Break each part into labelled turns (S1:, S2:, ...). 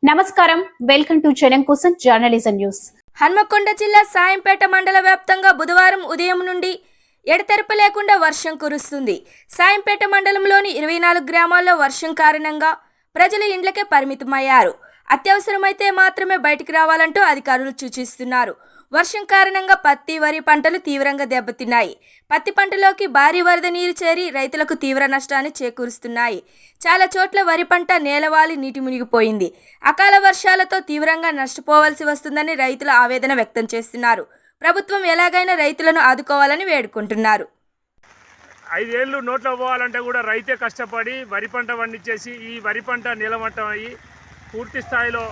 S1: నమస్కారం, welcome to జనం కోసం జర్నలిజం న్యూస్.
S2: హన్మకొండ జిల్లా సాయంపేట మండల వ్యాప్తంగా బుధవారం ఉదయం నుండి ఎడతెరపి లేకుండా వర్షం కురుస్తుంది. సాయంపేట మండలంలోని 24 గ్రామాల్లో వర్షం కారణంగా ప్రజలు ఇండ్లకే పరిమితమయ్యారు. అత్యవసరమైతే మాత్రమే బయటికి రావాలంటూ అధికారులు సూచిస్తున్నారు. వర్షం కారణంగా పత్తి, వరి పంటలు తీవ్రంగా దెబ్బతిన్నాయి. పత్తి పంటలోకి భారీ వరద నీరు చేరి రైతులకు తీవ్ర నష్టాన్ని చేకూరుస్తున్నాయి. చాలా చోట్ల వరి పంట నేలవాలి నీటి మునిగిపోయింది. అకాల వర్షాలతో తీవ్రంగా నష్టపోవాల్సి వస్తుందని రైతులు ఆవేదన వ్యక్తం చేస్తున్నారు. ప్రభుత్వం ఎలాగైనా రైతులను ఆదుకోవాలని వేడుకుంటున్నారు.
S3: 5 ఏళ్ళు నోట్లో పోవాలంటే కూడా రైతే కష్టపడి వరి పంట పండించేసి ఈ వరి పంట నీలమట్టం అయ్యి పూర్తి స్థాయిలో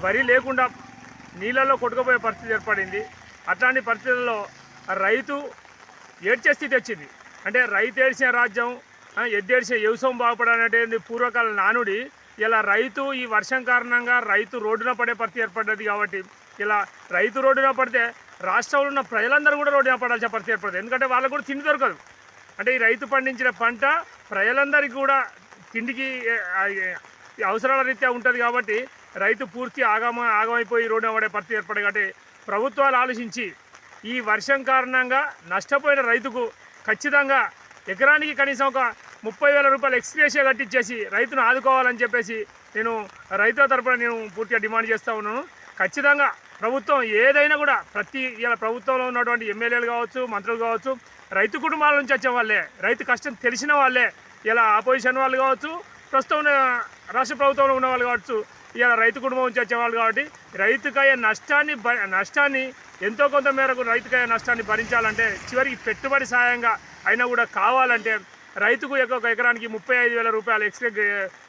S3: వరి లేకుండా నీళ్ళలో కొట్టుకుపోయే పరిస్థితి ఏర్పడింది. అట్లాంటి పరిస్థితుల్లో రైతు ఏడ్చే స్థితి వచ్చింది. అంటే రైతు ఏడ్చిన రాజ్యం ఎద్దేడ్చే వ్యవసాయం బాగుపడనేది పూర్వకాల నానుడి. ఇలా రైతు ఈ వర్షం కారణంగా రైతు రోడ్డున పడే పరిస్థితి ఏర్పడ్డది. కాబట్టి ఇలా రైతు రోడ్డున పడితే రాష్ట్రంలో ఉన్న ప్రజలందరూ కూడా రోడ్డున పడాల్సిన పరిస్థితి ఏర్పడుతుంది. ఎందుకంటే వాళ్ళకు కూడా తిండి దొరకదు. అంటే ఈ రైతు పండించిన పంట ప్రజలందరికీ కూడా తిండికి అవసరాల రీత్యా ఉంటుంది. కాబట్టి రైతు పూర్తి ఆగమైపోయి రోడ్డున పడే పరిస్థితి ఏర్పడింది. కాబట్టి ప్రభుత్వాలు ఆలోచించి ఈ వర్షం కారణంగా నష్టపోయిన రైతుకు ఖచ్చితంగా ఎకరానికి కనీసం ఒక 30,000 రూపాయలు ఎక్స్గ్రేషియా కట్టించేసి రైతును ఆదుకోవాలని చెప్పేసి నేను రైతుల తరపున పూర్తిగా డిమాండ్ చేస్తూ ఉన్నాను. ఖచ్చితంగా ప్రభుత్వం ఏదైనా కూడా ఇలా ప్రభుత్వంలో ఉన్నటువంటి ఎమ్మెల్యేలు కావచ్చు, మంత్రులు కావచ్చు, రైతు కుటుంబాల నుంచి వచ్చే వాళ్ళే, రైతు కష్టం తెలిసిన వాళ్ళే, ఇలా ఆపోజిషన్ వాళ్ళు కావచ్చు, ప్రస్తుతం రాష్ట్ర ప్రభుత్వంలో ఉన్న వాళ్ళు కావచ్చు, ఇలా రైతు కుటుంబం నుంచి వచ్చేవాళ్ళు. కాబట్టి రైతుకయ్యే నష్టాన్ని ఎంతో కొంత మేరకు రైతుకయ్యే నష్టాన్ని భరించాలంటే చివరికి పెట్టుబడి సాయంగా అయినా కూడా కావాలంటే రైతుకు ఒక ఎకరానికి 35,000 రూపాయలు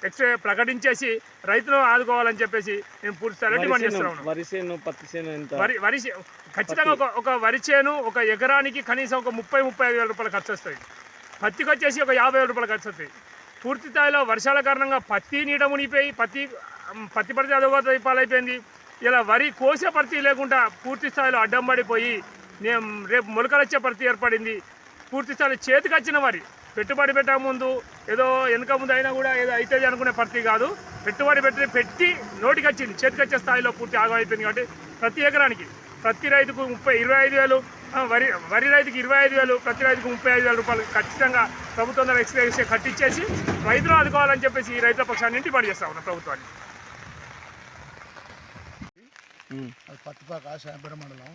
S3: ఎక్స్రే ప్రకటించేసి రైతును ఆదుకోవాలని చెప్పేసి నేను పూర్తి స్థాయిలో డిమాండ్ చేస్తున్నాను. వరి ఖచ్చితంగా ఒక వరి చేను ఒక ఎకరానికి కనీసం ఒక 30,000-35,000 రూపాయలు ఖర్చు వస్తాయి. పత్తికి వచ్చేసి ఒక 50,000 రూపాయలు ఖర్చు వస్తాయి. పూర్తి స్థాయిలో వర్షాల కారణంగా పత్తి నీట మునిగిపోయి పత్తి పరిస్థితి అదోగతి పాలైపోయింది. ఇలా వరి కోసే పరిస్థితి లేకుండా పూర్తి స్థాయిలో అడ్డం పడిపోయి రేపు మొలకలు వచ్చే పరిస్థితి ఏర్పడింది. పూర్తి స్థాయిలో చేతికి వచ్చిన వరి పెట్టుబడి పెట్టక ముందు ఏదో వెనక ముందు అయినా కూడా ఏదో అవుతుంది అనుకునే పరిస్థితి కాదు. పెట్టుబడి పెట్టి నోటికి వచ్చింది, చేతికి వచ్చే స్థాయిలో పూర్తి ఆగమైపోయింది. కాబట్టి ప్రతి ఎకరానికి ప్రతి రైతుకు 25,000, వరి రైతుకి 25,000, ప్రతి రైతుకు 35,000 రూపాయలు ఖచ్చితంగా ప్రభుత్వం ద్వారా ఎక్స్గ్రేషియా కట్టించేసి రైతులు ఆదుకోవాలని చెప్పేసి ఈ రైతుల పక్షాన్ని డిమాండ్ చేస్తా ఉన్నాం ప్రభుత్వాన్ని.
S4: పత్తిపాక సాయంపేట మండలం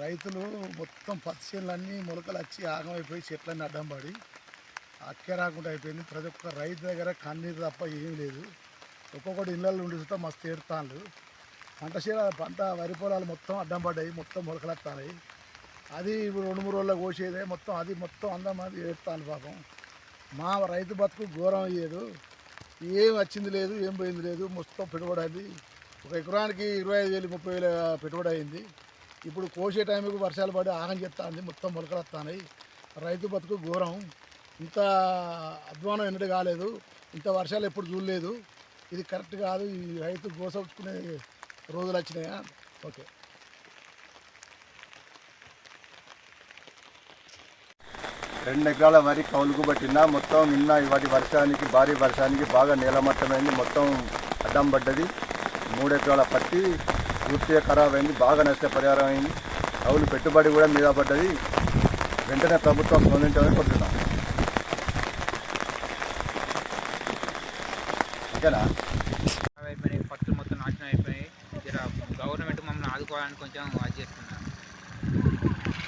S4: రైతులు మొత్తం పత్తి చేనులన్నీ మొలకలు వచ్చి ఆగమైపోయి చెట్లన్నీ అడ్డం పడి అక్కే రాకుండా అయిపోయింది. ప్రతి ఒక్క రైతు దగ్గర కన్నీరు తప్ప ఏం లేదు. ఒక్కొక్కటి ఇళ్ళల్లో ఉండి చూస్తే మస్తు ఏడుతాను. పంట వరి పొలాలు మొత్తం అడ్డం పడ్డాయి, మొత్తం మొలకలు వస్తాయి. అది ఇప్పుడు 2-3 రోజుల్లో కోసేదే మొత్తం అది మొత్తం అందమంది ఏడుతాను. పాపం మా రైతు బతుకు ఘోరం అయ్యేది. ఏం వచ్చింది లేదు, ఏం పోయింది లేదు. మొత్తం పెట్టుబడి అయింది. ఒక ఎకరానికి 25,000-30,000 పెట్టుబడి అయింది. ఇప్పుడు కోసే టైంకి వర్షాలు పడి ఆగం చెప్తాంది, మొత్తం మొలకలు వస్తున్నాయి. రైతు బతుకు ఘోరం. ఇంత అధ్వానం ఎన్నడూ కాలేదు, ఇంత వర్షాలు ఎప్పుడు చూడలేదు. ఇది కరెక్ట్ కాదు. ఈ రైతు గోసపుచ్చుకునే రోజులు వచ్చినాయా? ఓకే.
S5: 2 ఎకరాల వరి కౌలుకు పట్టిన మొత్తం నిన్న వాటి భారీ వర్షానికి బాగా నీలమట్టమైంది, మొత్తం అడ్డం పడ్డది. 3 ఎకరాల పత్తి పూర్తిగా ఖరాబ్ అయింది, బాగా నష్టపరిహారం అయింది. కౌలు పెట్టుబడి కూడా మీద పడ్డది. వెంటనే ప్రభుత్వం స్పందించాలని కోరుతున్నాం. ఓకేనా?
S6: అయిపోయినాయి, పత్తులు మొత్తం నాశనం అయిపోయి గవర్నమెంట్ మమ్మల్ని ఆదుకోవాలని కొంచెం అది చేస్తున్నాం.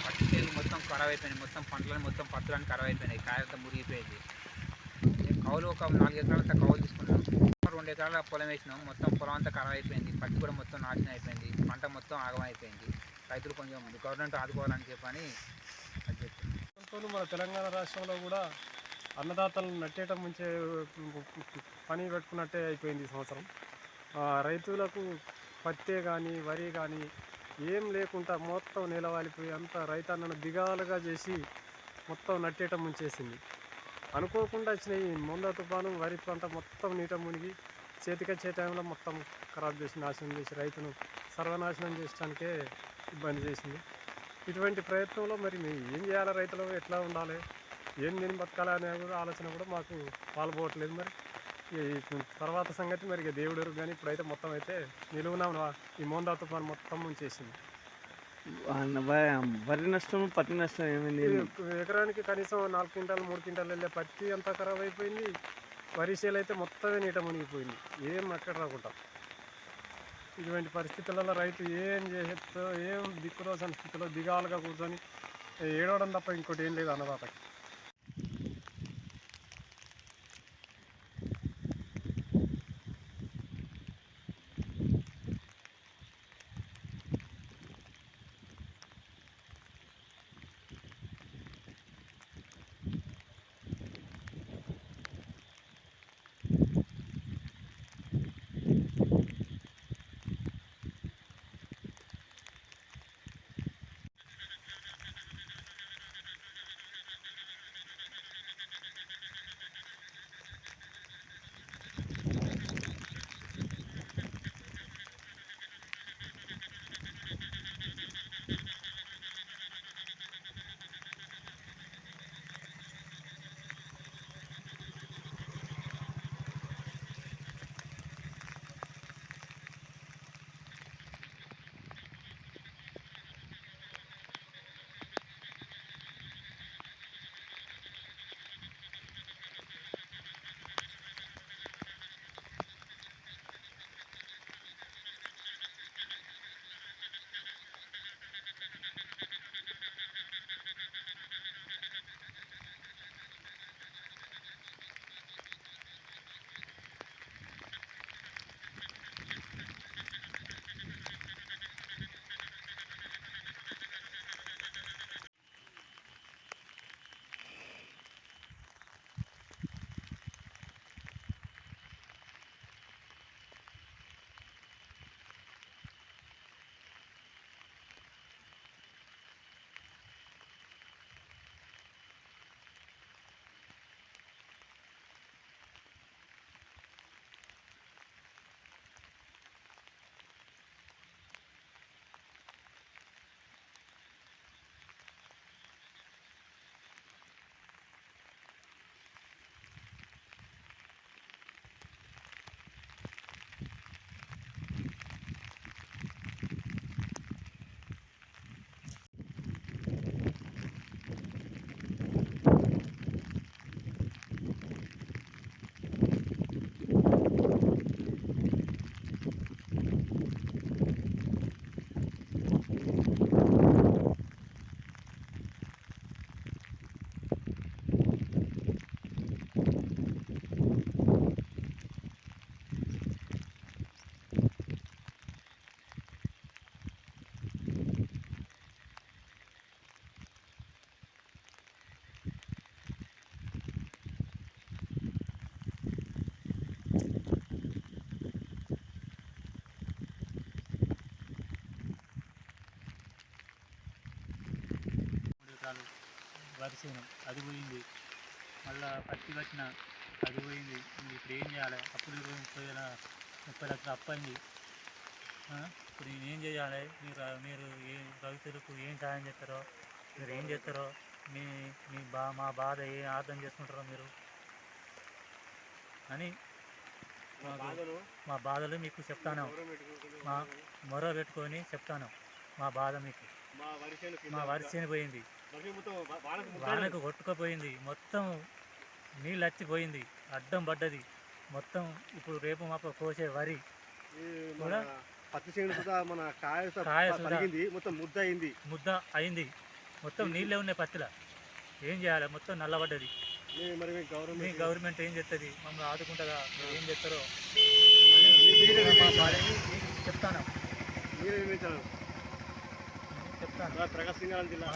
S6: పత్తి చేలు మొత్తం ఖరాబ్ అయిపోయినాయి, మొత్తం పంటలను మొత్తం పత్తులని ఖరాబ్ అయిపోయినాయి, కాయలతో మురిగిపోయింది. కౌలు ఒక 4 ఎకరాలంతా కౌలు తీసుకున్నాం. 2 ఎకరాల పొలం వేసినాం, మొత్తం పొలం అంతా ఖరాబ్ అయిపోయింది. పత్తి కూడా మొత్తం నాశనం అయిపోయింది, పంట మొత్తం ఆగమైపోయింది. రైతులు కొంచెం గవర్నమెంట్ ఆదుకోవాలని చెప్పని అది చెప్తున్నాం.
S7: మన తెలంగాణ రాష్ట్రంలో కూడా అన్నదాతలను నట్టేయటం ముంచే పని పెట్టుకున్నట్టే అయిపోయింది ఈ సంవత్సరం. రైతులకు పత్తే కానీ వరి కానీ ఏం లేకుండా మొత్తం నిలవాలిపోయి అంతా రైతన్నను దిగాలుగా చేసి మొత్తం నట్టేయటం ముంచేసింది. అనుకోకుండా వచ్చిన ఈ మొంద తుఫాను వరి పంట మొత్తం నీట మునిగి చేతికొచ్చే టైంలో మొత్తం ఖరాబ్ చేసి నాశనం చేసి రైతును సర్వనాశనం చేయడానికే ఇబ్బంది చేసింది. ఇటువంటి ప్రయత్నంలో మరి మేము ఏం చేయాలి, రైతులు ఎట్లా ఉండాలి, ఏం నేను బతకాలి అనే ఆలోచన కూడా మాకు పాల్పోవట్లేదు. మరి ఈ తర్వాత సంగతి మరి ఇక దేవుడు ఎరుగు, కానీ ఇప్పుడైతే మొత్తం అయితే నిలువున ఈ మోందా తుఫాన్ మొత్తం ముంచేసింది.
S8: వరి నష్టం పత్తి నష్టం ఏమైంది?
S7: ఎకరానికి కనీసం 4 క్వింటాలు 3 క్వింటాలు వెళ్ళే పత్తి అంతా ఖరాబ్ అయిపోయింది. వరి చేలు అయితే మొత్తమే నీట మునిగిపోయింది, ఏం అక్కడ రాకుండా. ఇటువంటి పరిస్థితులలో రైతు ఏం చేసేతో ఏం దిక్కుదోసని స్థితిలో దిగాలుగా కూర్చొని ఏడవడం తప్ప ఇంకోటి ఏం లేదు అన్నదాతకి.
S9: వరిసేను అది పోయింది, మళ్ళీ పత్తి పట్టిన అది పోయింది. మీరు ఇప్పుడు ఏం చేయాలి? అప్పుడు 30 లక్షలు అప్పయింది. ఇప్పుడు నేను ఏం చేయాలి? మీరు రైతులకు ఏం సాయం చేస్తారో, మీరు ఏం చేస్తారో, మా బాధ ఏం అర్థం చేసుకుంటారో మీరు అని మా బాధలు మీకు చెప్తాను, మా మొర పెట్టుకొని చెప్తాను. మా బాధ మీకు, మా వరిసేను పోయింది, వానకు కొట్టుకుపోయింది, మొత్తం నీళ్ళు వచ్చిపోయింది, అడ్డం పడ్డది మొత్తం. ఇప్పుడు రేపు మాప కోసే వరి కూడా
S8: పత్తి చేను కూడా మన కాయ మొత్తం ముద్ద అయింది,
S9: మొత్తం నీళ్ళే ఉన్నాయి పత్తిలో. ఏం చేయాలి? మొత్తం నల్లబడ్డది. మీ గవర్నమెంట్ ఏం చేస్తుంది? మమ్మల్ని ఆదుకుంటుందా? మీరు ఏం చేస్తారో చెప్తాను.
S8: చెప్తాను.
S9: ప్రకాశం జిల్లా